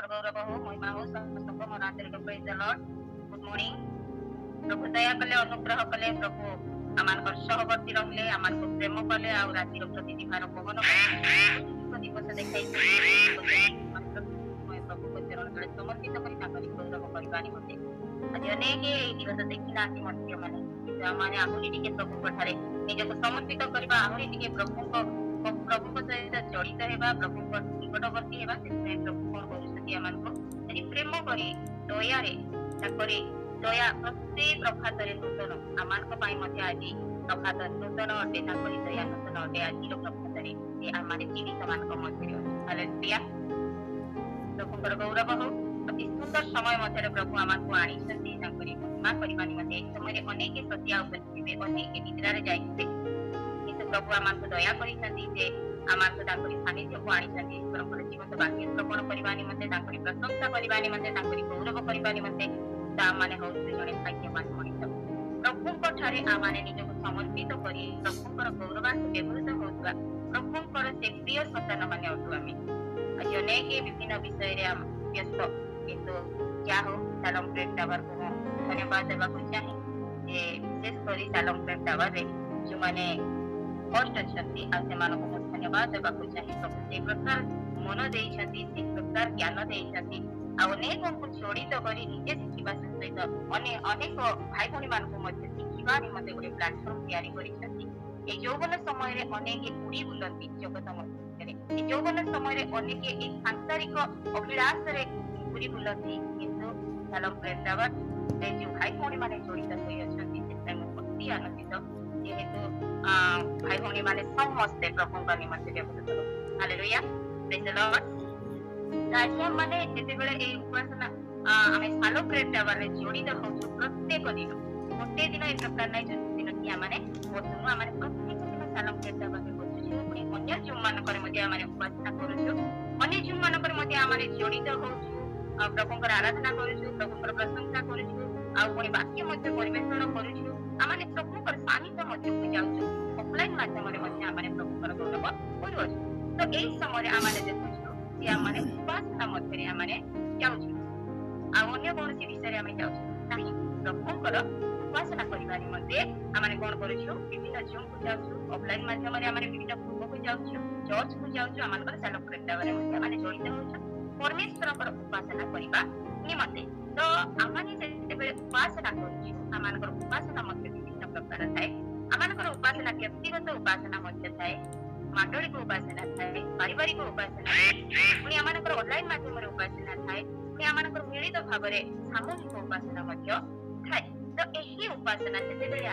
नामकर गौरव हो महिमा हो समस्त मोर आंतरिक praise the Lord. Good morning. प्रभु दया कले अनुग्रह कले प्रभु आमानकर सहवर्ती रहले आमानकर प्रेम कले आ रातिर प्रतिदिन भार पवन दिवस देखाई प्रभु को चरण तले समर्पित करी ताकरी गौरव करबानी मते आज अनेक ए दिवस देखिना कि मध्य माने माने आहुरी टिके प्रभु पठारे निजको समर्पित करबा आहुरी टिके प्रभु को सहित जड़ित हेबा प्रभु को निकटवर्ती हेबा से प्रभु कोन करूछथि आमानको यदि प्रेम करी दया रे ताकरी दया प्रत्येक प्रभात रे नूतन आमानको पाई मते आजि प्रभात नूतन अटे ताकरी दया नूतन अटे आजि प्रभात रे ए आमारे जीवित मानको मते हालेलुया। प्रभुଙ୍କର गौरव हो अति सुंदर समय मध्य प्रभु आमानको आनिसथि ताकरी महिमा करबा निमते एक समय अनेक सत्या उपस्थित अनेक निद्रा रे जाइते किंतु प्रभु आमानको दया करिसथि जे आमानको ताकरी सानिध्य को आनिसथि ईश्वरଙ୍କର जीवंत वाक्य श्रवण करबा निमते ताकरी प्रशंसा करबा निमते ताकरी गौरव करबा निमते ता माने होउछि जणे भाग्यवान मनुष्य। प्रभुଙ୍କ ठारे आमाने निजको समर्पित करी प्रभुଙ୍କର गौरवार्थ व्यवहृत होउवा प्रभुଙ୍କର से प्रिय सन्तान माने अटु आमे आज अनेक विभिन्न विषय रे व्यस्त किंतु क्या हो शालोम प्रेम टावर को धन्यवाद देबा को चाहे जे विशेष करी शालोम प्रेम टावर रे जो माने होस्ट छथि आ से मानको धन्यवाद देबा को चाहे प्रभु से प्रकार मन देई छथि से प्रकार ज्ञान देई छथि आ अनेक को जोड़ित करी निजे शिखिबा सहित अनेक भाई भणी मानको मध्ये शिखिबा निमते गोटे प्लाटफॉर्म तयारी करी छथि ए यौवन समय रे अनेक उड़ी बुलंती जगत मध्य रे ए यौवन समय रे अनेक ए सांसारिक अभिलाष रे उड़ी बुलंती किंतु शालोम प्रेम टावर रे जो भाई भणी माने जोड़ित होई अछथि से अति आनंदित जेहेतु भाई भणी माने समस्त प्रभुଙ୍କ निमते व्यवहृत हालेलुया प्रेज द लॉर्ड। आज हम माने जेते बेले ए उपासना आमे शालोम प्रेम टावर रे जोड़ित होछु प्रत्येक दिन गोटे दिन ए प्रकार नै जो दिन कि माने बोतनु आमे प्रत्येक दिन शालोम प्रेम टावर रे होछु पुनी अन्य जुम मानकर मध्ये आमे उपासना करूछु अन्य जुम मानकर मध्ये आमे जोड़ित होछु प्रभुଙ୍କର आराधना करूछु प्रभुଙ୍କର प्रशंसा करूछु आ पुनी वाक्य मध्ये परिवेषण करूछु आमे प्रभुଙ୍କର सानिध्य मध्ये को जाउछु ऑफलाइन माध्यम रे मध्ये आमे प्रभुଙ୍କର गौरव करूछु। तो एई समय रे आमे देखुछु कि आमे उपासना मध्ये रे आमे जाउछु आ अन्य कोनसी विषय रे आमे जाउछु नाही प्रभुଙ୍କର उपासना करबा निमते आमे कोन करूछु विभिन्न जूम को जाउछु ऑफलाइन माध्यम रे आमे विभिन्न ग्रुप को जाउछु चर्च को जाउछु आमानकर शालोम प्रेम टावर रे मध्ये आमे जोड़ित होछु परमेश्वरଙ୍କର उपासना करबा निमते। तो आमाने जेते बेले उपासना करूछु आमानकर उपासना मध्ये विभिन्न प्रकार थाए आमानकर उपासना व्यक्तिगत उपासना मध्ये थाए मांडलिक उपासना थाए पारिवारिक उपासना पुनी आमानकर ऑनलाइन माध्यम रे उपासना थाए पुनी आमानकर मिलित भाव रे सामूहिक उपासना मध्ये थाए। तो एही उपासना जेते बेले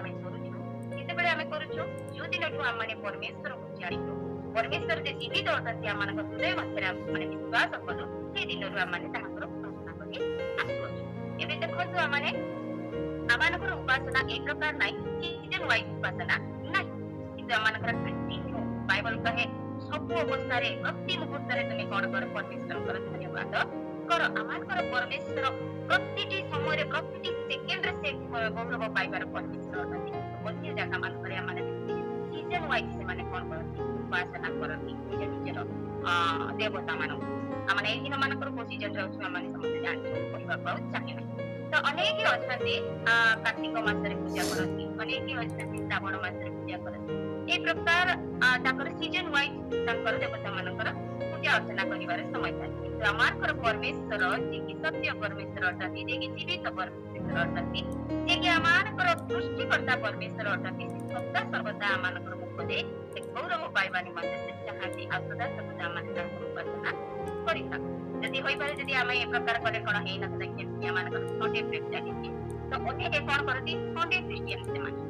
आमे करूछु जो दिनठु आमाने परमेश्वर को जानितो परमेश्वर जे जीवित अछथि आमानकर हृदय मध्ये माने विश्वास करू से दिनरु आमाने ताहाकर उपासना करी आसुछु। एबे देखो आमाने आमानकर उपासना एक प्रकार नै सीजन वाइज उपासना नै किंतु आमानकर कंटिन्यू बाइबल कहे सब अवस्था रे प्रति मुहूर्त रे तुमे कोन कर परमेश्वर धन्यवाद कर आमानकर परमेश्वर प्रतिटी समय रे प्रतिटी सेकंड रे से गौरव पाइबार परमेश्वर अछथि अन्य जगह मान करे आमाने सीजन वाइज से माने कोन करथि उपासना करथि निज निजर देवता मानक आमाने एदिन मानकर कोसी जट अछि आमाने समस्त जानि कहबा पाउ चाहे तो अनेक अछथि कार्तिक मास रे पूजा करथि अनेक अछथि श्रावण मास रे पूजा करथि ए प्रकार ताकर सीजन वाइज ताकर देवता मानकर पूजा अर्चना करिवार समय थाए किंतु आमानकर परमेश्वर जे कि सत्य परमेश्वर अछथि जे कि जीवित परमेश्वर अछथि जे कि आमानकर सृष्टिकर्ता परमेश्वर अछथि सदा सर्वदा आमानकर मुख दे से गौरव पाइबा निमते से चाहती आ सदा सर्वदा आमानकर उपासना करिता यदि होई पारे यदि आमे ए प्रकार करे कोन हेइ न देखि आमानकर संडे प्रेम जानि तो ओने के कोन करती संडे क्रिश्चियन से माने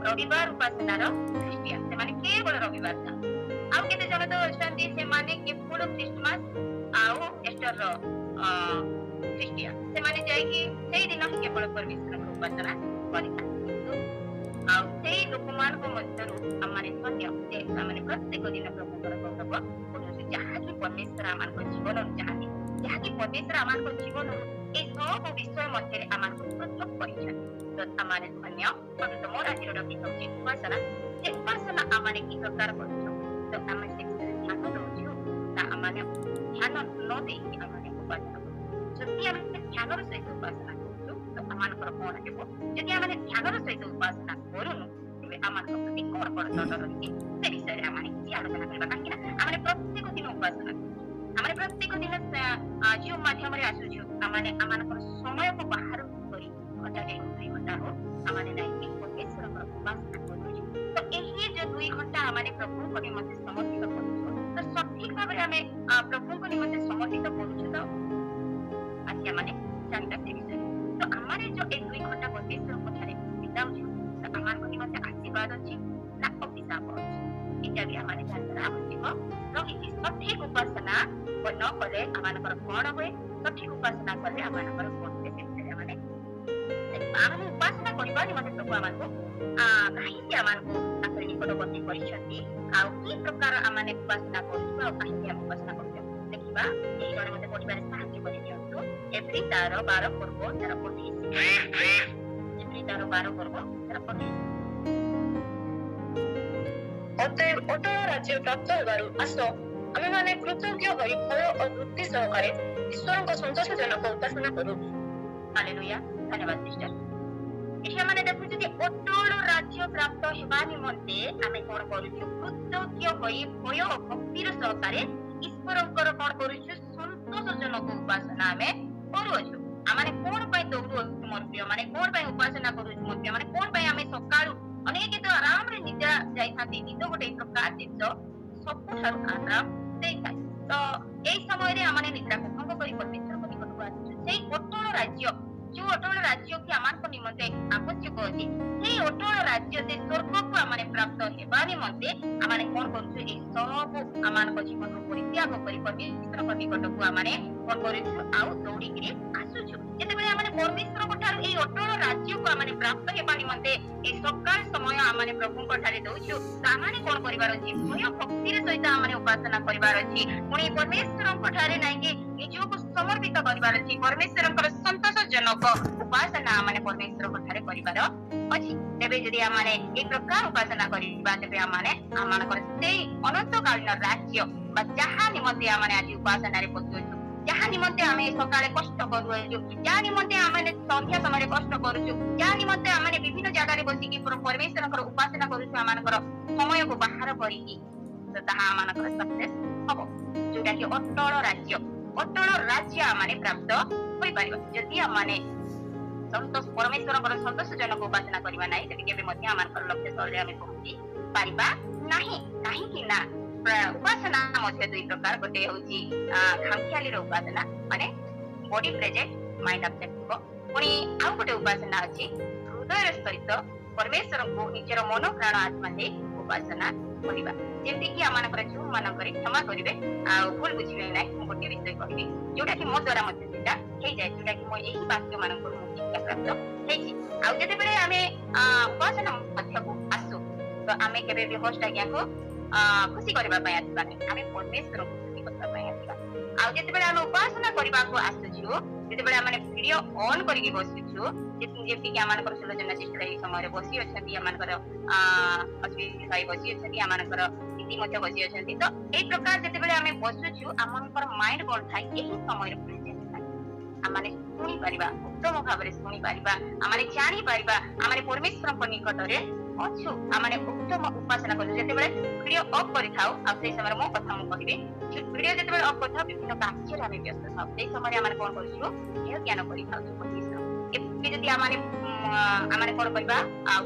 रविवार उपासना रो क्रिश्चियन से माने केवल रविवार का आउ केते जन तो अछंती से माने केवल क्रिसमस आउ एस्टर रो क्रिश्चियन से माने जाय कि सेही दिन केवल परमेश्वर को उपासना करिता आउ सेही लोकमान को मध्यरु हमने सत्य जे हमने प्रत्येक दिन प्रभुकर गौरव करूछु जहा कि परमेश्वर आमान को जीवन चाहती जहा कि परमेश्वर आमान को जीवन ए सब विषय मध्य आमान को पृथक परिछन तो आमाने अन्य पवित्र मोर आज रखि होछि उपासना जे उपासना आमाने की प्रकार करूछु तो आमे से ध्यान दउछु ना आमाने ध्यान न देई आमाने उपासना करूँ जदि आम ध्यान सहित उपासना करूँ तो आम कौन हो जदि आम ध्यान सहित उपासना करूँ तेज आम प्रति कौन कौन दंड रही से विषय में आम किसी आलोचना करवा कहीं आम प्रत्येक दिन उपासना आम प्रत्येक दिन जो मध्यम आसुचु आम समय को बाहर कर घंटा 2 घंटा हो आम परमेश्वर उपासना करूँ तो यही जो 2 घंटा आम प्रभु को निमंते समर्पित करूँ तो सठिक भाव में आम प्रभु को निमंते समर्पित करूँ तो आज आम जानता से विषय तो आम जो 2 घंटा परमेश्वर ठारे बिताऊँ तो आम निमंते आशीर्वाद अच्छी ना अभिशाप अच्छी इटा भी आम जानवर आवश्यक रही सठिक उपासना न कले आम कौन हुए सठिक उपासना कले आम कौन हुए आम उपासना करने निमंते प्रभु आमको कहीं आमको निकटवर्ती कि प्रकार आम उपासना कहीं उपासना कर देखा यही जन मत पढ़वे साहय एप्रिल तार 12 पर्व तार 28 एप्रिल तार 12 पर्व तार 28 अतएव अटल राज्य प्राप्त होगारु आसो आमे माने कृतज्ञ होई भय और वृत्ति सहकारे ईश्वर को संतोषजनक उपासना करू हालेलुया धन्यवाद सिस्टर एठा माने देखु जे अटल राज्य प्राप्त हेबा निमंते आमे कोन करूछु कृतज्ञ होई भय और भक्तिर सहकारे ईश्वरकर कोन करूछु संतोषजनक उपासना आमे करूछु आमाने कोन पय दौड़ु मोर प्रिय माने कोन पय उपासना करूछु मोर प्रिय माने कोन पय आमे सकाळु अनेक तो आराम रे निद्रा जाइथांती निद गोटे प्रकार जिंस सबठारु आराम देखाय तो एई समय रे आमाने निद्रा को भंग करी परमेश्वर को निकट को आछु सेई अटल राज्य जो अटल राज्य की आमान को निमंते आवश्यक अछि सेई अटल राज्य से स्वर्ग को आमाने प्राप्त हेबा निमंते आमाने कोन करछु ए सब आमान को जीवन को परित्याग करी परमेश्वर को निकट को आमाने कोन करछु आउ दौड़ी गिरी आसुछु जेते बेले आमाने परमेश्वर को ठार ए अटल राज्य को आमाने प्राप्त हेबा निमंते ए सकाळ समय आमाने प्रभु को ठारे दउछु आमाने कोन करिवार अछि भय भक्ति रे सहित आमाने उपासना करिवार अछि पुनी परमेश्वर को ठारे नै कि निजो को समर्पित करिवार अछि परमेश्वर को संतोषजनक उपासना आमाने परमेश्वर को ठारे करिवार अछि तेबे जदि आमाने ए प्रकार उपासना करिबा तेबे आमाने आमानकर सेई अनंत कालीन राज्य बा जहा निमंते आमाने आज उपासना रे पछुछु जहा निमंते आमे सकाळे कष्ट करूछु जहा निमंते आमाने संध्या समय कष्ट करूछु जहा निमंते आमाने विभिन्न जगह रे बसी कि परमेश्वर को उपासना करूछु आमानकर समय को बाहर करिकि तो ताहा आमानकर सक्सेस हबो जोटा कि अटल राज्य आमाने प्राप्त होई परिबा जदि आमाने संतोष परमेश्वर को संतोषजनक उपासना करबा नाही तबे केबे मध्य आमानकर लक्ष्य स्थल रे आमे पहुंची परिबा नाही काहे कि ना उपासना मध्य 2 प्रकार गोटे होची खामखियाली रो उपासना माने बॉडी प्रेजेंट माइंड अब्सेंट पुनी आउ गोटे उपासना अछि हृदय सहित परमेश्वर को निजर मन प्राण आत्मा दे उपासना करिबा जेमति कि आमानकर जो मानकर क्षमा करिवे आ भूल बुझिबे नै गोटे विषय कहबी जोटा कि मो द्वारा मते सेटा हेइ जाय जोटा कि मो एही वाक्य मानकर मुक्ति प्राप्त हेछि आ जते बेले आमे उपासना मध्य को आसु तो आमे केबे भी होस्ट आज्ञा को खुशी करबा पय आसीबा नै आमे परमेश्वर को खुशी करबा पय आसीबा आ जते बेले आमे उपासना करबा को आसुछु जते बेले आमे वीडियो ऑन करिके बसिछु जेति कि आमानकर सुलोचना सिस्टर एई समय रे बसी अछंती आमानकर अस्वी भाई बसी अछंती आमानकर इति मध्य बसी अछंती तो एई प्रकार जते बेले आमे बसुछु आमानकर माइंड कोन थाई एही समय रे प्रेजेंट थाई आमाने सुनी परिबा उत्तम भाव रे सुनी परिबा आमाने जानि परिबा आमाने परमेश्वर को निकट रे अछु आमाने उत्तम उपासना करू जते बेले वीडियो ऑफ करि थाउ आ सेई समय मो कथा मु कहिबे वीडियो जते बेले ऑफ करथाउ विभिन्न कार्य रे आमे व्यस्त थाउ सेई समय रे आमाने कोन करूछु हे ज्ञान करि थाउ परमेश्वर एपि जदि आमाने कोन करबा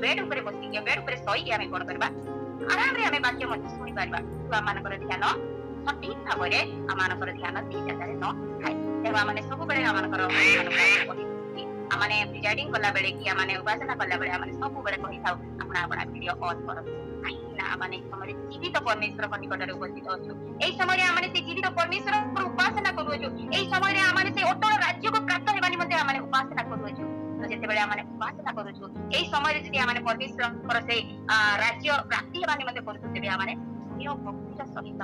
बेड ऊपर बसी के बेड ऊपर सोई के आमे कोन करबा आराम रे आमे वाक्य मत सुनि परबा तो आमानकर ध्यान सठिक भाव रे आमानकर ध्यान दी जगह रे न थाय तेबा आमाने सब बेले आमानकर आमाने प्रिजाइडिंग कला बेले कि आमाने उपासना कला बेले आमाने सब बेले कहि थाउ अपना अपना वीडियो ऑन करो ना आमाने समय जीवित परमेश्वर को निकट रे उपस्थित अछु एई समय रे आमाने से जीवित परमेश्वर को उपासना करूछु एई समय रे आमाने से अटल राज्य को प्राप्त हेबा निमंते आमाने उपासना करूछु तो जेते बेले आमाने उपासना करूछु एई समय रे जदि आमाने परमेश्वर को से राज्य प्राप्ति हेबा निमंते करूछु तेबे आमाने यो भक्ति सहित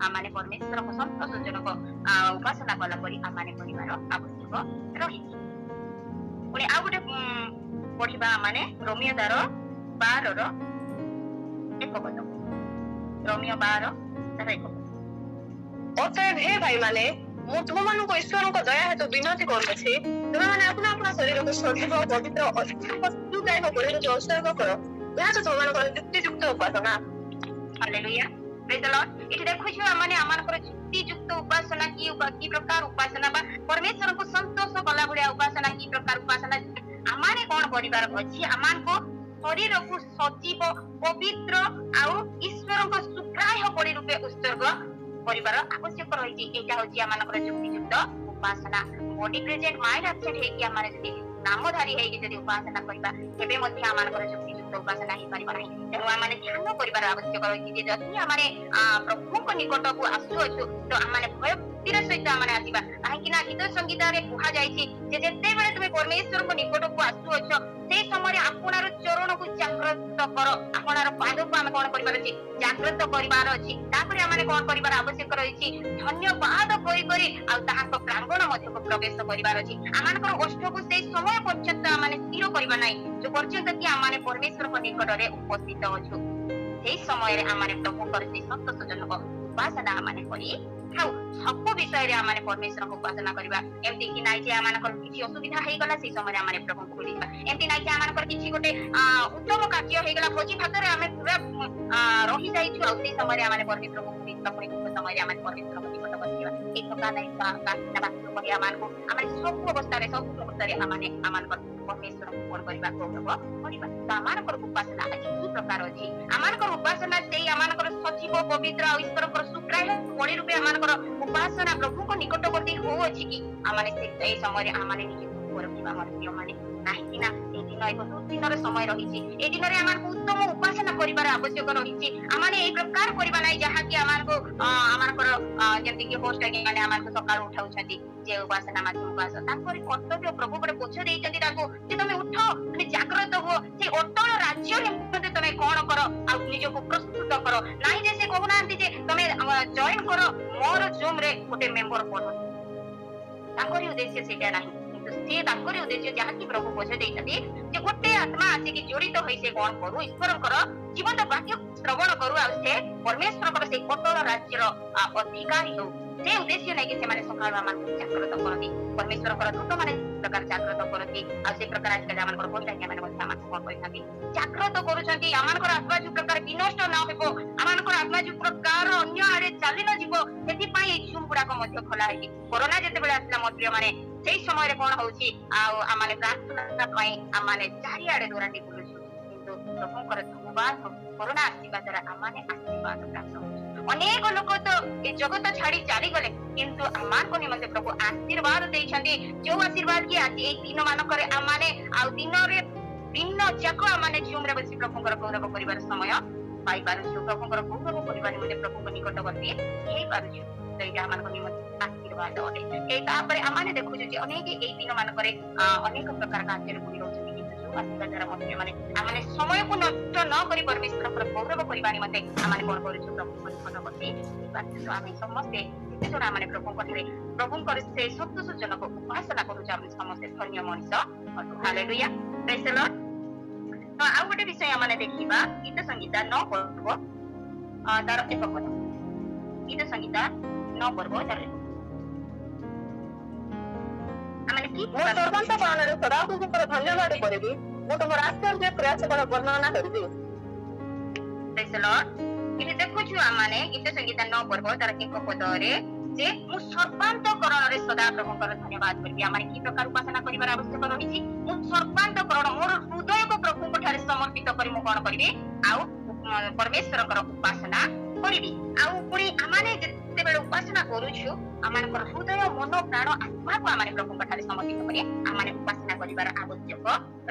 आमाने परमेश्वर को संतोषजनक उपासना कला परि आमाने परिवार आवश्यक रही पुणी आ गोटे पढ़िबा आमाने रोमियो 12 रो 1 पद रोमियो 12 तार 1 पद अतएव हे भाई माने ମୁଁ ତୁମମାନଙ୍କୁ ଈଶ୍ୱରଙ୍କ ଦୟା ହେତୁ ବିନତି କରୁଅଛି, ତୁମେମାନେ ଆପଣା ଆପଣା ଶରୀରକୁ ସଜୀବ ପବିତ୍ର ଅସୁଦାୟକ ବଳିରେ ଉତ୍ସର୍ଗ କର, ଏହା ତ ତୁମମାନଙ୍କର ଯୁକ୍ତିଯୁକ୍ତ ଉପାସନା। ହାଲେଲୁୟା, ପ୍ରେଜ୍ ଦ ଲର୍ଡ। ଏଠି ଦେଖୁଛୁ ମାନେ ଆମମାନଙ୍କର ଯୁକ୍ତିଯୁକ୍ତ ଉପାସନା କି ପ୍ରକାର ଉପାସନା ବା ପରମେଶ୍ୱରଙ୍କୁ ସନ୍ତୋଷ କଲା ଭଳିଆ ଉପାସନା କି ପ୍ରକାର ଉପାସନା ଆମମାନେ କଣ କରିବାର ଅଛି, ଆମମାନଙ୍କୁ ଶରୀରକୁ ସଜୀବ ପବିତ୍ର ଆଉ ଈଶ୍ୱରଙ୍କ ସୁଗ୍ରାହ୍ୟ ବଳି ରୂପେ ଉତ୍ସର୍ଗ କରିବାର ଆବଶ୍ୟକ ରହିଛି। ଏଇଟା ହଉଛି ଆମମାନଙ୍କର ଯୁକ୍ତିଯୁକ୍ତ ଉପାସନା। ବଡି ପ୍ରେଜେଣ୍ଟ ମାଇଣ୍ଡ ଆବସେଣ୍ଟ ହେଇକି ଆମମାନେ ଯଦି ନାମଧାରୀ ହେଇକି ଯଦି ଉପାସନା କରିବା ତେବେ ମଧ୍ୟ ଆମମାନଙ୍କର ଯୁକ୍ତିଯୁକ୍ତ ଉପାସନା ହେଇପାରିବ ନାହିଁ। ତେଣୁ ଆମମାନେ ଧ୍ୟାନ କରିବାର ଆବଶ୍ୟକ ରହିଛି ଯେ ଯଦି ଆମମାନେ ପ୍ରଭୁଙ୍କ ନିକଟକୁ ଆସୁଅଛୁ ତ ଆମମାନେ ଭକ୍ତିର ସହିତ ଆମମାନେ ଆସିବା, କାହିଁକି ନା ଗୀତ ସଙ୍ଗୀତରେ କୁହାଯାଇଛି ଯେ ଯେତେବେଳେ ତୁମେ ପରମେଶ୍ୱରଙ୍କ ନିକଟକୁ ଆସୁଅଛ ସେଇ ସମୟରେ ଆପଣାର ଚରଣକୁ ଜାଗ୍ରତ କର, ଆପଣାର ପାଦକୁ ଆମେ କଣ କରିବାର ଅଛି, ଜାଗ୍ରତ କରିବାର ଅଛି। ତାପରେ ଆମେ କଣ କରିବାର ଆବଶ୍ୟକ ରହିଛି, ଧନ୍ୟବାଦ କରି ଆଉ ତାହାଙ୍କ ପ୍ରାଙ୍ଗଣ ମଧ୍ୟକୁ ପ୍ରବେଶ କରିବାର ଅଛି। ଆମମାନଙ୍କର ଓଷ୍ଠକୁ ସେଇ ସମୟ ପର୍ଯ୍ୟନ୍ତ ଆମେ ସ୍ଥିର କରିବା ନାହିଁ ଯୋଉ ପର୍ଯ୍ୟନ୍ତ କି ଆମେ ପରମେଶ୍ୱରଙ୍କ ନିକଟରେ ଉପସ୍ଥିତ ଅଛୁ। ସେଇ ସମୟରେ ଆମେ ପ୍ରଭୁଙ୍କର ସେଇ ସନ୍ତୋଷଜନକ ଉପାସନା ଆମେ କରି ଥାଉ। ସବୁ ବିଷୟରେ ଆମେ ପରମେଶ୍ୱରଙ୍କୁ ଉପାସନା କରିବା। ଏମିତି କି ନାଇଁ ଯେ ଆମମାନଙ୍କର କିଛି ଅସୁବିଧା ହେଇଗଲା ସେଇ ସମୟରେ ଆମେ ପ୍ରଭୁଙ୍କୁ ଭୁଲିଯିବା, ଏମିତି ନାଇଁ ଯେ ଆମମାନଙ୍କର କିଛି ଗୋଟେ ଉତ୍ତମ କାର୍ଯ୍ୟ ହେଇଗଲା, ଭୋଜି ଭାତରେ ଆମେ ପୁରା ରହିଯାଇଛୁ ଆଉ ସେଇ ସମୟରେ ଆମେ ପରମେଶ୍ୱରଙ୍କୁ ଭୁଲିଯିବା, ପୁଣି ସମୟରେ ଆମେ ପରମେଶ୍ୱରଙ୍କ ନିକଟ ବସିବା। ଏଇ ପ୍ରକାର କରି ଆମମାନଙ୍କୁ ଆମେ ସବୁ ଅବସ୍ଥାରେ ଆମମାନଙ୍କର ପରମେଶ୍ୱରଙ୍କୁ କଣ କରିବା, ଗୌରବ କରିବା। ତ ଆମମାନଙ୍କର ଉପାସନା ଆଜି କି ପ୍ରକାର ଅଛି, ଆମମାନଙ୍କର ଉପାସନା ସେଇ ଆମମାନଙ୍କର ସଜୀବ ପବିତ୍ର ଆଉ ଈଶ୍ୱରଙ୍କର ସୁଗ୍ରାହ୍ୟ ବଳି ରୂପେ ଆମମାନଙ୍କର ଉପାସନା ପ୍ରଭୁଙ୍କ ନିକଟବର୍ତ୍ତୀ ହଉଅଛି କି ଆମମାନେ ଏଇ ସମୟରେ ଆମମାନେ ନିଜକୁ ରଖିବା ଆମର ପ୍ରିୟମାନେ, କାହିଁକି ନା ଏଇ ଦିନ ଏକ ଦୁର୍ଦିନର ସମୟ ରହିଛି। ଏଇ ଦିନରେ ଆମମାନଙ୍କୁ ଉତ୍ତମ ଉପାସନା କରିବାର ଆବଶ୍ୟକ ରହିଛି। ଆମମାନେ ଏଇ ପ୍ରକାର କରିବା ନାହିଁ ଯାହାକି ଆମମାନଙ୍କର ଯେମିତିକି ହୋଷ୍ଟ ମାନେ ଆମମାନଙ୍କୁ ସକାଳୁ ଉଠାଉଛନ୍ତି ଯେ ଉପାସନା ମାଧ୍ୟମକୁ ଆସ, ତାଙ୍କରି କର୍ତ୍ତବ୍ୟ ପ୍ରଭୁ ଗୋଟେ ବୋଝ ଦେଇଛନ୍ତି ତାଙ୍କୁ ଯେ ତମେ ଉଠ, ତମେ ଜାଗ୍ରତ ହୁଅ, ସେଇ ଅଟଳ ରାଜ୍ୟ ନିମନ୍ତେ ତମେ କଣ କର ଆଉ ନିଜକୁ ପ୍ରସ୍ତୁତ କର। ନାହିଁ ଯେ ସେ କହୁନାହାନ୍ତି ଯେ ତମେ ଜଏନ କର ମୋର ଜୁମ ରେ ଗୋଟେ ମେମ୍ବର ପଢ, ତାଙ୍କରି ଉଦ୍ଦେଶ୍ୟ ସେଇଟା ନାହିଁ। ସେ ତାଙ୍କରି ଉଦ୍ଦେଶ୍ୟ ଯାହାକି ପ୍ରଭୁ ବୋଝ ଦେଇଛନ୍ତି ଯେ ଗୋଟେ ଆତ୍ମା ଆସିକି ଜଡିତ ହୋଇ ସେ କଣ କରୁ, ଈଶ୍ୱରଙ୍କର ଜୀବନ୍ତ ବାକ୍ୟ ଶ୍ରବଣ କରୁ ଆଉ ସେ ପରମେଶ୍ୱରଙ୍କର ସେଇ ଅଟଳ ରାଜ୍ୟର ଅଧିକାରୀ ହଉ। ସେ ଉଦ୍ଦେଶ୍ୟ ନେଇକି ସେମାନେ ସକାଳୁ ଆମମାନଙ୍କୁ ଜାଗ୍ରତ କରନ୍ତି, ପରମେଶ୍ୱରଙ୍କର ଦୂତ ମାନେ ପ୍ରକାର ଜାଗ୍ରତ କରନ୍ତି ଆଉ ସେ ପ୍ରକାର ଆଜିକାଲି ଆମମାନଙ୍କର ପଞ୍ଚାୟତ ମାନେ ମଧ୍ୟ ଆମକୁ କଣ କରିଥାନ୍ତି, ଜାଗ୍ରତ କରୁଛନ୍ତି। ଆମମାନଙ୍କର ଆତ୍ମା ଯୋଉ ପ୍ରକାର ବିନଷ୍ଟ ନ ହେବ, ଆମମାନଙ୍କର ଆତ୍ମା ଯୋଉ ପ୍ରକାର ଅନ୍ୟ ଆଡେ ଚାଲି ନ ଯିବ, ସେଥିପାଇଁ ଏଇ ଜୁମ୍ ଗୁଡାକ ମଧ୍ୟ ଖୋଲା ହେଇଛି। କରୋନା ଯେତେବେଳେ ଆସିଲା ମୋ ପ୍ରିୟମାନେ, ସେଇ ସମୟରେ କଣ ହଉଛି ଆଉ ଆମେ ପ୍ରାର୍ଥନା ପାଇଁ ଆମେ ଚାରିଆଡେ ଦୌରାଣ୍ଡି ବୁଲୁଛୁ, କିନ୍ତୁ ଲୋକଙ୍କର ଧନ୍ୟବାଦ କରୋନା ଆସିବା ଦ୍ୱାରା ଆମେ ଆଶୀର୍ବାଦ ପ୍ରାପ୍ତ ହଉଛୁ। ଅନେକ ଲୋକ ତ ଏ ଜଗତ ଛାଡି ଚାଲିଗଲେ, କିନ୍ତୁ ଆମମାନଙ୍କ ନିମନ୍ତେ ପ୍ରଭୁ ଆଶୀର୍ବାଦ ଦେଇଛନ୍ତି। ଯୋଉ ଆଶୀର୍ବାଦ କି ଆଜି ଏଇ ଦିନ ମାନଙ୍କରେ ଆମେ ଆଉ ଦିନ ଯାକ ଆମେ ଜୁମରେ ବସି ପ୍ରଭୁଙ୍କର ଗୌରବ କରିବାର ସମୟ ପାଇପାରୁଛୁ, ପ୍ରଭୁଙ୍କର ଗୌରବ କରିବା ନିମନ୍ତେ ପ୍ରଭୁଙ୍କ ନିକଟବର୍ତ୍ତୀ ହେଇପାରୁଛୁ। ସେଇଟା ଆମମାନଙ୍କ ନିମନ୍ତେ ଆଶୀର୍ବାଦ ଅଟେ। ଏଇ ତାପରେ ଆମେ ଦେଖୁଛୁ ଯେ ଅନେକ ଏଇ ଦିନ ମାନଙ୍କରେ ଅନେକ ପ୍ରକାର କାର୍ଯ୍ୟରେ ବୁଲି ରହୁଛନ୍ତି, କିନ୍ତୁ ଯୋଉ ଆସିବା ଦ୍ୱାରା ମଧ୍ୟ ଆମେ ସମୟକୁ ନଷ୍ଟ ନ କରି ପରମେଶ୍ୱରଙ୍କର ଗୌରବ କରିବା ନିମନ୍ତେ ଆମେ କଣ କରୁଛୁ, ପ୍ରଭୁଙ୍କ ନିକଟବର୍ତ୍ତୀ ହେଇପାରୁଛୁ। ଆମେ ସମସ୍ତେ ଯେତେ ଜଣ ଆମେ ପ୍ରଭୁଙ୍କର ସେ ସନ୍ତୋଷଜନକ ଉପାସନା କରୁଛୁ, ଆମେ ସମସ୍ତେ ଧନ୍ୟ ମଣିଷ ଅଟୁ। ହାଲେଲୁୟା, ପ୍ରେଜ୍ ଦ ଲର୍ଡ। ତ ଆଉ ଗୋଟେ ବିଷୟ ଆମେ ଦେଖିବା, ଗୀତ ସଂହିତା 9 ପର୍ବ ତାର 1 ପଦ। ଗୀତ ସଂହିତା 9 ପର୍ବ ତାର 1 ମୁଁ ସର୍ବାନ୍ତ ପାଳନରେ ସଦାପ୍ରଭୁଙ୍କର ଧନ୍ୟବାଦ କରିବି, ମୁଁ ତୁମର ଆଶ୍ଚର୍ଯ୍ୟ ପ୍ରୟାସର ବର୍ଣ୍ଣନା କରିବି। ପ୍ରେଜ୍ ଦ ଲର୍ଡ। ଏଠି ଦେଖୁଛୁ ଆମେ ଗୀତ ସଂହିତା 9 ପର୍ବ ତାର 1 ପଦରେ ଯେ ମୁଁ ସର୍ବାନ୍ତକରଣରେ ସଦା ପ୍ରଭୁଙ୍କର ଧନ୍ୟବାଦ କରିବି। ଆମେ କି ପ୍ରକାର ଉପାସନା କରିବାର ଆବଶ୍ୟକ ରହିଛି, ମୁଁ ସର୍ବାନ୍ତକରଣ ମୋର ହୃଦୟକୁ ପ୍ରଭୁଙ୍କ ଠାରେ ସମର୍ପିତ କରି ମୁଁ କଣ କରିବି ଆଉ ପରମେଶ୍ୱରଙ୍କର ଉପାସନା କରିବି। ଆଉ ପୁଣି ଆମେ ଯେତେବେଳେ ଉପାସନା କରୁଛୁ ଆମମାନଙ୍କର ହୃଦୟ ମନ ପ୍ରାଣ ଆତ୍ମାକୁ ଆମେ ପ୍ରଭୁଙ୍କ ଠାରେ ସମର୍ପିତ କରି ଆମେ ଉପାସନା କରିବାର ଆବଶ୍ୟକ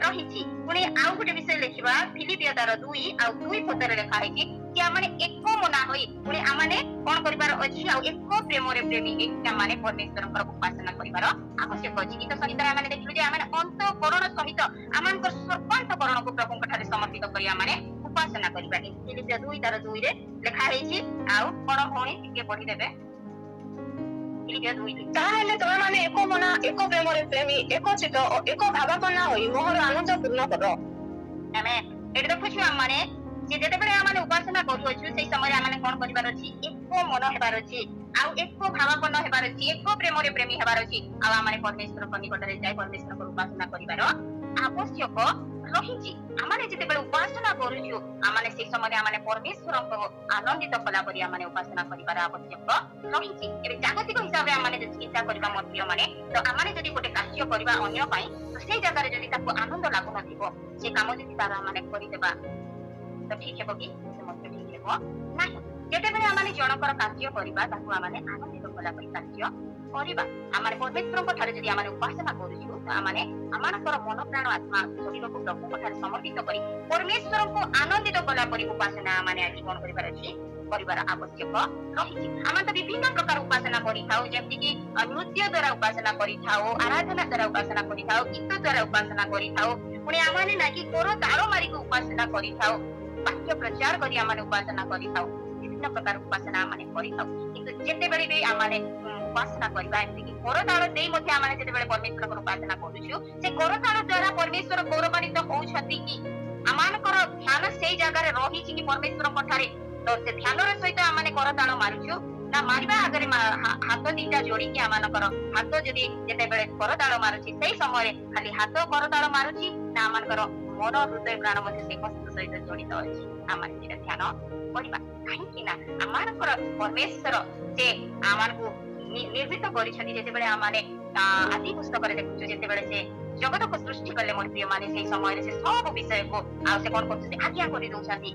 ରହିଛି। ପୁଣି ଆଉ ଗୋଟେ ବିଷୟ ଲେଖିବା, ଫିଲିପିଓ ତାର 2 ଆଉ 2 ପଦରେ ଲେଖା ହେଇଛି ଯେ ଆମେ ଏକ ମନା ହୋଇ ପୁଣି ଆମେ କଣ କରିବାର ଅଛି ଆଉ ଏକ ପ୍ରେମରେ ପ୍ରେମୀ ହେଇକି ଆମେ ପରମେଶ୍ୱରଙ୍କର ଉପାସନା କରିବାର ଆବଶ୍ୟକ ଅଛି। ଗୀତ ସଂହିତାରେ ଆମେ ଦେଖିଲୁ ଯେ ଆମେ ଅନ୍ତଃକରଣ ସହିତ ଆମମାନଙ୍କର ସର୍ବାନ୍ତକରଣକୁ ପ୍ରଭୁଙ୍କ ଠାରେ ସମର୍ପିତ କରି ଆମେ ଉପାସନା କରିବା। ଫିଲିପିଓ 2 ତାର 2 ରେ ଲେଖା ହେଇଛି। ଆଉ କଣ ଭଉଣୀ ଟିକେ ପଢିଦେବେ, ତାହେଲେ ତମେମାନେ ଏକ ମନା ଏକ ପ୍ରେମରେ ପ୍ରେମୀ ଏକ ଚିତ୍ତ ଓ ଏକ ଭାବାପନ୍ନ ହୋଇ ମୋହର ଆନନ୍ଦ ପୂର୍ଣ୍ଣ କର। ଆମେ ଏଠି ଦେଖୁଛୁ ଆମେ ଯେ ଯେତେବେଳେ ଆମେ ଉପାସନା କରୁଅଛୁ ସେଇ ସମୟରେ ଆମେ କଣ କରିବାର ଅଛି, ଏକ ମନ ହେବାର ଅଛି। ଆଉ ଏକ ଭାବାପନ୍ନ ହେବାର ଅଛି, ଏକ ପ୍ରେମରେ ପ୍ରେମୀ ହେବାର ଅଛି, ଆଉ ଆମେ ପରମେଶ୍ୱରଙ୍କ ନିକଟରେ ଯାଇ ପରମେଶ୍ୱରଙ୍କ ଉପାସନା କରିବାର ଆବଶ୍ୟକ ରହିଛି। ଆମେ ଯେତେବେଳେ ଉପାସନା କରୁଛୁ ଆମେ ସେଇ ସମୟରେ ଆମେ ପରମେଶ୍ୱରଙ୍କୁ ଆନନ୍ଦିତ କଲା ପରି ଆମେ ଉପାସନା କରିବାର ଆବଶ୍ୟକ ରହିଛି। ଏବେ ଜାଗତିକ ହିସାବରେ ଆମେ ଯଦି ଚିନ୍ତା କରିବା ମଧ୍ୟ ମାନେ ତ ଆମେ ଯଦି ଗୋଟେ କାର୍ଯ୍ୟ କରିବା ଅନ୍ୟ ପାଇଁ ତ ସେଇ ଜାଗାରେ ଯଦି ତାକୁ ଆନନ୍ଦ ଲାଗୁନଥିବ ସେ କାମ ଯଦି ତାର ଆମେ କରିଦେବା ତ ଠିକ ହେବ କି? ସେ ମଧ୍ୟ ଠିକ ହେବ ନାହିଁ। ଯେତେବେଳେ ଆମେ ଜଣଙ୍କର କାର୍ଯ୍ୟ କରିବା ତାକୁ ଆମେ ଆନନ୍ଦିତ କଲା ପରି କାର୍ଯ୍ୟ କରିବା। ଆମେ ପରମେଶ୍ୱରଙ୍କ ଠାରେ ଯଦି ଆମେ ଉପାସନା କରୁଛୁ ତ ଆମେ ଆମମାନଙ୍କର ମନ ପ୍ରାଣ ଆତ୍ମା ଶରୀରକୁ ପ୍ରଭୁଙ୍କ ଠାରେ ସମର୍ପିତ କରି ପରମେଶ୍ୱରଙ୍କୁ ଆନନ୍ଦିତ କଲା ପରି ଉପାସନା ଆମେ ଆଜି କଣ କରିବାର ଅଛି? କରିବାର ଆବଶ୍ୟକ ରହିଛି। ଆମେ ତ ବିଭିନ୍ନ ପ୍ରକାର ଉପାସନା କରିଥାଉ, ଯେମିତିକି ନୃତ୍ୟ ଦ୍ୱାରା ଉପାସନା କରିଥାଉ, ଆରାଧନା ଦ୍ୱାରା ଉପାସନା କରିଥାଉ, ଗୀତ ଦ୍ୱାରା ଉପାସନା କରିଥାଉ, ପୁଣି ଆମେ ନାକି କୋର ତାଳ ମାରିକି ଉପାସନା କରିଥାଉ, ବାକ୍ୟ ପ୍ରଚାର କରି ଆମେ ଉପାସନା କରିଥାଉ, ବିଭିନ୍ନ ପ୍ରକାର ଉପାସନା ଆମେ କରିଥାଉ। କିନ୍ତୁ ଯେତେବେଳେ ବି ଆମେ ଉପାସନା କରିବା ଏମିତିକି କରତାଳ ଦେଇ ମଧ୍ୟ ଆମେ ଯେତେବେଳେ ପରମେଶ୍ୱରଙ୍କର ଉପାସନା କରୁଛୁ ସେ କରତାଳ ଦ୍ୱାରା ପରମେଶ୍ୱର ଗୌରବାନ୍ୱିତ ହଉଛନ୍ତି କି ଆମମାନଙ୍କର ଧ୍ୟାନ ସେଇ ଜାଗାରେ ରହିଛି କି ପରମେଶ୍ୱରଙ୍କ ଠାରେ? ତ ସେ ଧ୍ୟାନର ସହିତ ଆମେ କରତାଳ ମାରୁଛୁ ନା ମାରିବା ଆଗରେ ହାତ ଦିଟା ଯୋଡିକି ଆମମାନଙ୍କର ହାତ ଯଦି ଯେତେବେଳେ କରତାଳ ମାରୁଛି ସେଇ ସମୟରେ ଖାଲି ହାତ କରତାଳ ମାରୁଛି ନା ଆମମାନଙ୍କର ମନ ହୃଦୟ ପ୍ରାଣ ମଧ୍ୟ ସେ ହସ୍ତ ସହିତ ଜଡିତ ଅଛି? ଆମେ ସେଟା ଧ୍ୟାନ କରିବା। କାହିଁକି ନା ଆମମାନଙ୍କର ପରମେଶ୍ୱର ସେ ଆମମାନଙ୍କୁ ନିର୍ମିତ କରିଛନ୍ତି। ଯେତେବେଳେ ଆମେ ଆଦି ପୁସ୍ତକରେ ଦେଖୁଛୁ ଯେତେବେଳେ ସେ ଜଗତକୁ ସୃଷ୍ଟି କଲେ ମୋର ପ୍ରିୟ ମାନେ ସେଇ ସମୟରେ ସେ ସବୁ ବିଷୟକୁ ଆଉ ସେ କଣ କରୁଛନ୍ତି? ଆଜ୍ଞା କରିଦଉଛନ୍ତି।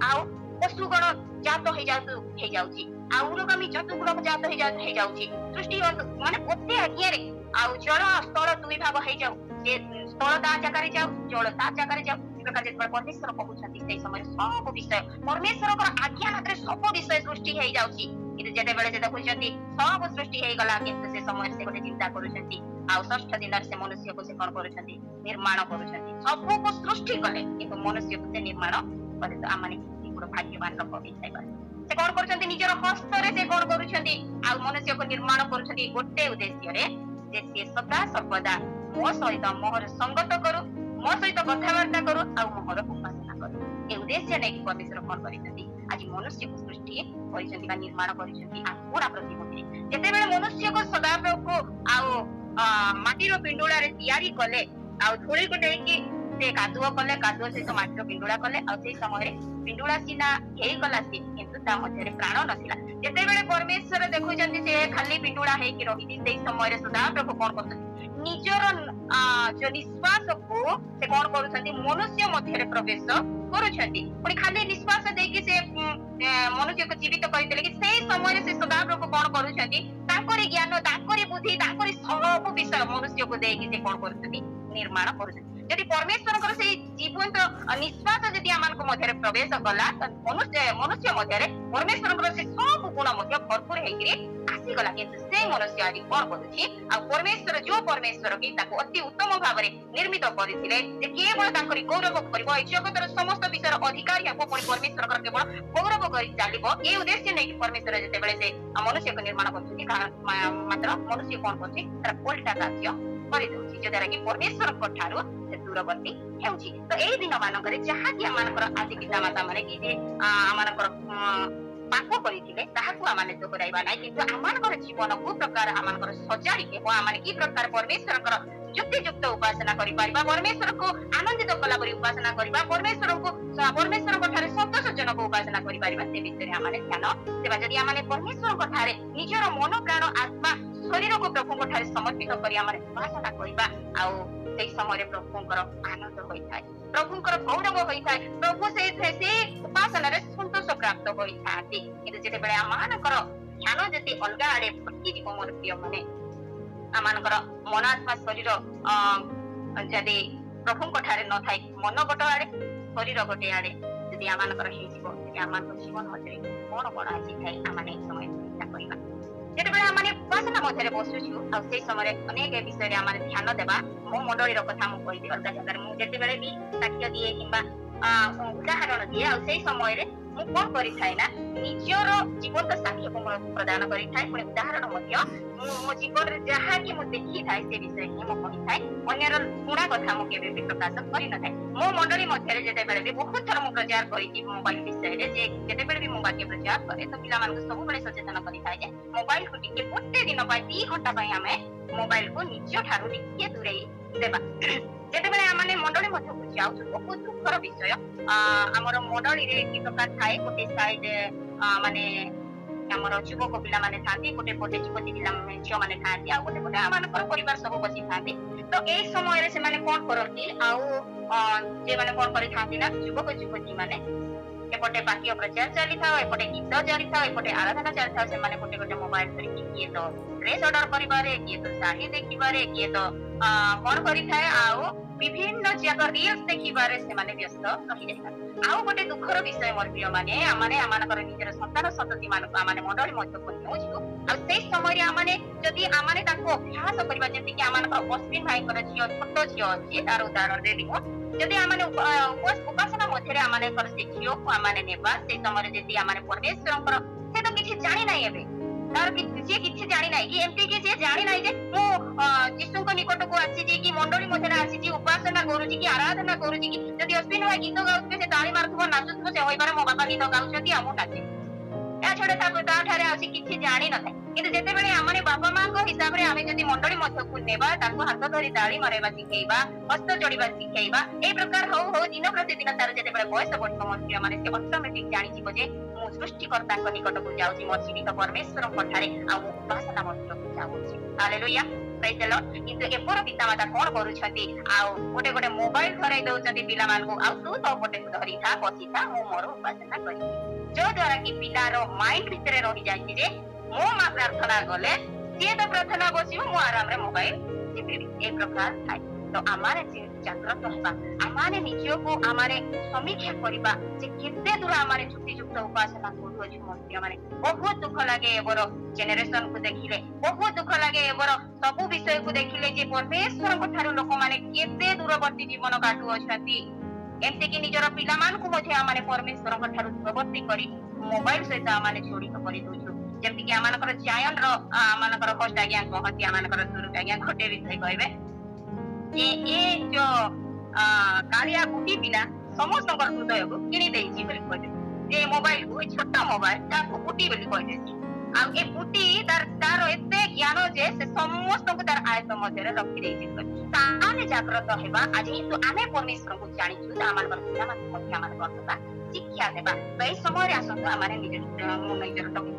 ଆଉ ପଶୁଗଣ ଜାତ ହେଇଯାଉଛି, ଆଉ ଉଗ୍ରଗାମୀ ଜନ୍ତୁଗୁଣ ଜାତ ହେଇଯାଉଛି। ସୃଷ୍ଟି ମାନେ ଗୋଟେ ଆଜ୍ଞାରେ ଆଉ ଜଳ ସ୍ଥଳ ଦୁଇ ଭାଗ ହେଇଯାଉ, ସେ ସ୍ଥଳ ତା ଜାଗାରେ ଯାଉ, ଜଳ ତା ଜାଗାରେ ଯାଉ। ଯେତେବେଳେ ପରମେଶ୍ୱର କହୁଛନ୍ତି ସେଇ ସମୟରେ ସବୁ ବିଷୟ ପରମେଶ୍ୱରଙ୍କର ଆଜ୍ଞା ମାତ୍ରେ ସବୁ ବିଷୟ ସୃଷ୍ଟି ହେଇଯାଉଛି। କିନ୍ତୁ ଯେତେବେଳେ ସେ ଦେଖୁଛନ୍ତି ସବୁ ସୃଷ୍ଟି ହେଇଗଲା କିନ୍ତୁ ସେ ସମୟରେ ସେ ଗୋଟେ ଚିନ୍ତା କରୁଛନ୍ତି ଆଉ ଷଷ୍ଠ ଦିନରେ ସେ ମନୁଷ୍ୟକୁ ସେ କଣ କରୁଛନ୍ତି? ନିର୍ମାଣ କରୁଛନ୍ତି। ସବୁକୁ ସୃଷ୍ଟି କଲେ କିନ୍ତୁ ମନୁଷ୍ୟକୁ ସେ ନିର୍ମାଣ କଲେ। ତ ଆମେ କେମିତି ଗୋଟେ ଭାଗ୍ୟବାନ ଲୋକ ହେଇଥାଇପାରେ? ସେ କଣ କରୁଛନ୍ତି? ନିଜର ହସ୍ତରେ ସେ କଣ କରୁଛନ୍ତି? ଆଉ ମନୁଷ୍ୟକୁ ନିର୍ମାଣ କରୁଛନ୍ତି ଗୋଟେ ଉଦ୍ଦେଶ୍ୟରେ ଯେ ସେ ସଦା ସର୍ବଦା ମୋ ସହିତ ମୋର ସଙ୍ଗତ କରୁ, ମୋ ସହିତ କଥାବାର୍ତ୍ତା କରୁ ଆଉ ମୋର ଉପାସନା କରୁ। ଏ ଉଦ୍ଦେଶ୍ୟ ନେଇକି ପରମେଶ୍ୱର କଣ କରିଛନ୍ତି? ଆଜି ମନୁଷ୍ୟକୁ ସୃଷ୍ଟି କରିଛନ୍ତି ବା ନିର୍ମାଣ କରିଛନ୍ତି ପୁରା ପ୍ରତିମୂର୍ତ୍ତି। ଯେତେବେଳେ ମନୁଷ୍ୟକୁ ସଦାପ୍ରଭୁ ଆଉ ମାଟିର ପିଣ୍ଡୁଳାରେ ତିଆରି କଲେ ଆଉ ଧୂଳିକୁ ନେଇକି ସେ କାଦୁଅ କଲେ, କାଦୁଅ ସହିତ ମାଟିର ପିଣ୍ଡୁଳା କଲେ ଆଉ ସେଇ ସମୟରେ ପିଣ୍ଡୁଳା ସିନା ହେଇଗଲା ସେ କିନ୍ତୁ ତା ମଧ୍ୟରେ ପ୍ରାଣ ନଥିଲା। ଯେତେବେଳେ ପରମେଶ୍ୱର ଦେଖୁଛନ୍ତି ସେ ଖାଲି ପିଣ୍ଡୁଳା ହେଇକି ରହିଛି ସେଇ ସମୟରେ ସଦାପ୍ରଭୁ କଣ କରୁଛନ୍ତି? ନିଜର ଯୋଉ ନିଶ୍ୱାସକୁ ସେ କଣ କରୁଛନ୍ତି? ମନୁଷ୍ୟ ମଧ୍ୟରେ ପ୍ରବେଶ କରୁଛନ୍ତି। ପୁଣି ଖାଲି ନିଶ୍ୱାସ ଦେଇକି ସେ ମନୁଷ୍ୟକୁ ଜୀବିତ କରିଦେଲେ କି ସେଇ ସମୟରେ ସେ ସଦାପ୍ରଭୁ କଣ କରୁଛନ୍ତି? ତାଙ୍କରି ଜ୍ଞାନ, ତାଙ୍କରି ବୁଦ୍ଧି, ତାଙ୍କରି ସବୁ ବିଷୟ ମନୁଷ୍ୟକୁ ଦେଇକି ସେ କଣ କରୁଛନ୍ତି? ନିର୍ମାଣ କରୁଛନ୍ତି। ଯଦି ପରମେଶ୍ୱରଙ୍କର ସେଇ ଜୀବନ୍ତ ନିଶ୍ୱାସ ଯଦି ଆମମାନଙ୍କ ମଧ୍ୟରେ ପ୍ରବେଶ କଲା ତ ମନୁଷ୍ୟ ମଧ୍ୟରେ ପରମେଶ୍ୱରଙ୍କର ସେ ସବୁ ଗୁଣ ମଧ୍ୟ ଭରପୁର ହେଇକିରି ଆସିଗଲା। କିନ୍ତୁ ସେ ମନୁଷ୍ୟ ଆଜି କଣ କରୁଛି? ଆଉ ପରମେଶ୍ୱର ଯୋଉ ପରମେଶ୍ୱର କି ତାକୁ ଅତି ଉତ୍ତମ ଭାବରେ ନିର୍ମିତ କରିଥିଲେ ଯେ କେବଳ ତାଙ୍କରି ଗୌରବ କରିବ, ଏ ଜଗତର ସମସ୍ତ ବିଷୟର ଅଧିକାରୀ ହେବ, ପୁଣି ପରମେଶ୍ୱରଙ୍କର କେବଳ ଗୌରବ କରି ଚାଲିବ। ଏ ଉଦ୍ଦେଶ୍ୟ ନେଇକି ପରମେଶ୍ୱର ଯେତେବେଳେ ସେ ମନୁଷ୍ୟକୁ ନିର୍ମାଣ କରୁଛନ୍ତି ମାତ୍ର ମନୁଷ୍ୟ କଣ କରୁଛି? ତାର ଓଲଟା କାର୍ଯ୍ୟ କରିଦଉଛି ଯଦ୍ୱାରା କି ପରମେଶ୍ୱରଙ୍କ ଠାରୁ ସେ ଦୂରବର୍ତ୍ତୀ ହେଉଛି। ତ ଏଇ ଦିନ ମାନଙ୍କରେ ଯାହାକି ଆମମାନଙ୍କର ଆଦି ପିତା ମାତା ମାନେ କି ଯେ ଆମମାନଙ୍କର ପାପ କରିଥିଲେ ତାହାକୁ ଆମେ ଦୋହରାଇବା ନାହିଁ, କିନ୍ତୁ ଆମମାନଙ୍କର ଜୀବନକୁ ପ୍ରକାର ଆମମାନଙ୍କର ସଜାଡି ହେବ। ଆମେ କି ପ୍ରକାର ପରମେଶ୍ୱରଙ୍କର ଯୁକ୍ତିଯୁକ୍ତ ଉପାସନା କରିପାରିବା, ପରମେଶ୍ୱରକୁ ଆନନ୍ଦିତ କଲା ପରି ଉପାସନା କରିବା, ପରମେଶ୍ୱରଙ୍କ ଠାରେ ସନ୍ତୋଷଜନକ ଉପାସନା କରିପାରିବା ସେ ବିଷୟରେ ଆମେ ଧ୍ୟାନ ଦେବା। ଯଦି ଆମେ ପରମେଶ୍ୱରଙ୍କ ଠାରେ ନିଜର ମନ ପ୍ରାଣ ଆତ୍ମା ଶରୀରକୁ ପ୍ରଭୁଙ୍କ ଠାରେ ସମର୍ପିତ କରି ଆମେ ଉପାସନା କରିବା ଆଉ ସେଇ ସମୟରେ ପ୍ରଭୁଙ୍କର ଆନନ୍ଦ ହୋଇଥାଏ, ପ୍ରଭୁଙ୍କର ଗୌରବ ହୋଇଥାଏ, ପ୍ରଭୁ ସେଇ ଉପାସନାରେ ସନ୍ତୋଷ ପ୍ରାପ୍ତ ହୋଇଥାନ୍ତି। କିନ୍ତୁ ଯେତେବେଳେ ଆମମାନଙ୍କର ଧ୍ୟାନ ଯଦି ଅଲଗା ଆଡେ ଭଟକିଯିବ ମୋର ପ୍ରିୟ ମାନେ ଆମମାନଙ୍କର ମନ ଆତ୍ମା ଶରୀର ଯଦି ପ୍ରଭୁଙ୍କ ଠାରେ ନଥାଏ, ମନ ଗୋଟେ ଆଡେ ଶରୀର ଗୋଟେ ଆଡେ ଯଦି ଆମମାନଙ୍କର ହେଇଯିବ ତେବେ ଆମମାନଙ୍କ ଜୀବନ ମଧ୍ୟରେ କଣ କଣ ଆସିଥାଏ ଆମେ ଏ ସମୟରେ ଚିନ୍ତା କରିବା। ଯେତେବେଳେ ଆମେ ଉପାସନା ମଧ୍ୟରେ ବସୁଛୁ ଆଉ ସେଇ ସମୟରେ ଅନେକ ବିଷୟରେ ଆମେ ଧ୍ୟାନ ଦେବା। ମୋ ମଣ୍ଡଳୀର କଥା ମୁଁ କହିବି ଅଲଗା ଜାଗାରେ ମୁଁ ଯେତେବେଳେ ବି ସାକ୍ଷ୍ୟ ଦିଏ କିମ୍ବା ଉଦାହରଣ ଦିଏ ଆଉ ସେଇ ସମୟରେ ମୁଁ କଣ କରିଥାଏ ନା ନିଜର ଜୀବନ୍ତ ସାକ୍ଷ୍ୟକୁ ମୁଁ ପ୍ରଦାନ କରିଥାଏ, ପୁଣି ଉଦାହରଣ ମଧ୍ୟ ମୁଁ ମୋ ଜୀବନରେ ଯାହାକି ମୁଁ ଦେଖିଥାଏ ସେ ବିଷୟରେ ହିଁ ମୁଁ କହିଥାଏ। ଅନ୍ୟର ପୁଣା କଥା ମୁଁ କେବେ ବି ପ୍ରକାଶ କରିନଥାଏ। मो मंडली मध्य जेतेबेले भी बहुत थर मु प्रचार करी मोबाइल विषय रे जे जेतेबेले भी मोबाइल के प्रचार करे तो पिला मान सब बड़े सचेतन करी थाए जे मोबाइल को टिके गोटे दिन पाई 2 घंटा पाई हमें मोबाइल को निज ठारू टिके दूरे देबा जेतेबेले आमाने मंडली मध्य को जाउ बहुत दुखर विषय हमर मंडली रे की प्रकार थाए गोटे साइड माने हमर युवक पिला माने थांती गोटे पटे युवती पिला झियो माने थांती आ गोटे पटे आमानकर परिवार सब बसी थांती तो ए समय रे से माने कोन करती आउ जे माने कोन करि थांती ना युवक युवती माने एपटे बाकी प्रचार चली था एपटे गीत चली था एपटे आराधना चली था से माने गोटे गोटे मोबाइल धरि किए तो ड्रेस ऑर्डर करिबारे किए तो साड़ी देखिबारे किए तो कोन करि थाए आउ विभिन्न जगह रील्स देखिबारे से माने व्यस्त रहि जाता आउ गोटे दुखर विषय मोर प्रिय माने आमाने आमानकर निजर संतान संतति मान आमाने मंडली मध्य को नेउछु आ से समय रे आमाने जदि आमाने ताको अभ्यास करबा जेति कि आमानकर अश्विन भाई कर झियो छोटो झियो अछि तार उदाहरण दे दिमो जदि आमाने उपासना मध्य रे आमाने कर से झियो को आमाने नेबा से समय रे जेति आमाने परमेश्वरकर से तो किछि जानि नै एबे तार किछि जानि नै कि एमपी के जे जानि नै जे मो यीशुको निकट को आछि जे कि मंडली मध्य रे आछि जे उपासना करूछि कि आराधना करूछि कि जदि अश्विन भाई गीत गाउछे से ताली मारुथबो नाचुथबो से होइबारे मो बाबा गीत गाउछथि आ मो नाचे या छोड़े ता ठारे आछि किछि जानि न थाए किंतु जेते बेले आमाने बाबा मां को हिसाब रे आमे जदि मंडली मध्य को नेबा ताको हाथ धरि ताली मारेबा सिखेइबा हस्त जोड़िबा सिखेइबा ए प्रकार हो दिन प्रतिदिन तार जेते बेले बयस बढ़िबो मन माने से ऑटोमेटिक जानि जिवो जे मो सृष्टिकर्ता को निकट को जाउछि मो जीवित परमेश्वर पठारे आ मो उपासना मध्य को जाउछि हालेलुया प्रेज द लॉर्ड किंतु एपर पितामाता कोन करूछथि आ गोटे गोटे मोबाइल धरै दउछथि पिला मान को आ तू तो गोटे धरि था बसी था मो मोर उपासना करी जो द्वारा कि पिलारो माइंड भितरे रहि जाय जे मो मां प्रार्थना गले जे तो प्रार्थना बसिबो मो आराम रे मोबाइल टिपिबी ए प्रकार थाय तो आमारे जागृत होबा आमाने निजो को आमारे समीक्षा करिबा जे केते दूर आमारे छुट्टी युक्त उपासना करू अछि मन्दिर माने बहुत दुख लागे एबर जेनरेशन को देखिले बहुत दुख लागे एबर सब विषय को देखिले जे परमेश्वर को थारो लोक माने केते दूरवर्ती जीवन काटू अछथि एमते कि निजर पिला मान को मध्ये आमाने परमेश्वर को थारो दूरवर्ती करी मोबाइल सहित आमाने जोड़ी करि दोछु जेमति कि आमानकर जायन रो आमानकर होस्ट आज्ञा कहति आमानकर सुरु आज्ञा घटे विषय कहबे ए जो कालिया बुटी पिला समस्त हृदय को किनी देछि बोली कहते जे मोबाइल को छोटा मोबाइल ताको बुटी बोली कहते आ ए बुटी तार एते ज्ञान जे से समस्त को तार आयत मध्य रे रखि देछि ताने जागृत हेबा आज तो आमे परमेश्वर को जानि छु आमानकर पिला मान मध्य आमानकर शिक्षा देबा तो ए समय रे आसंत आमाने निज मन निजर टॉपिक